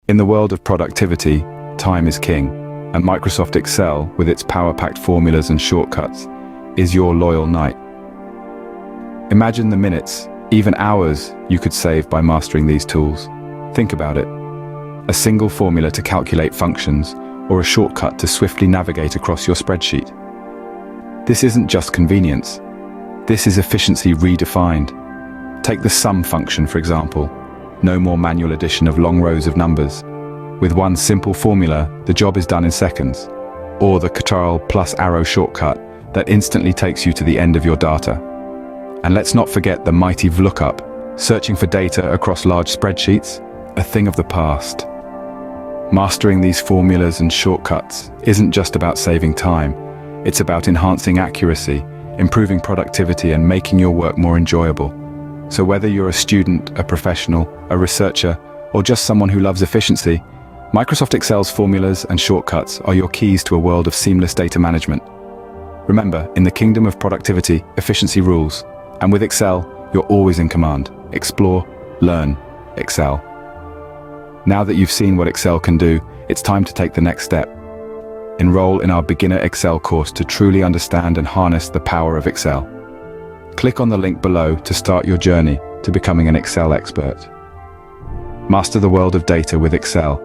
In the world of productivity, time is king, and Microsoft Excel, with its power-packed formulas and shortcuts, is your loyal knight. Imagine the minutes, even hours, you could save by mastering these tools. Think about it. A single formula to calculate functions, or a shortcut to swiftly navigate across your spreadsheet. This isn't just convenience. This is efficiency redefined. Take the sum function, for example. No more manual addition of long rows of numbers. With one simple formula, the job is done in seconds. Or the Ctrl plus arrow shortcut that instantly takes you to the end of your data. And let's not forget the mighty VLOOKUP, searching for data across large spreadsheets, a thing of the past. Mastering these formulas and shortcuts isn't just about saving time. It's about enhancing accuracy, improving productivity, and making your work more enjoyable. So whether you're a student, a professional, a researcher, or just someone who loves efficiency, Microsoft Excel's formulas and shortcuts are your keys to a world of seamless data management. Remember, in the kingdom of productivity, efficiency rules. And with Excel, you're always in command. Explore, learn, excel. Now that you've seen what Excel can do, it's time to take the next step. Enroll in our beginner Excel course to truly understand and harness the power of Excel. Click on the link below to start your journey to becoming an Excel expert. Master the world of data with Excel.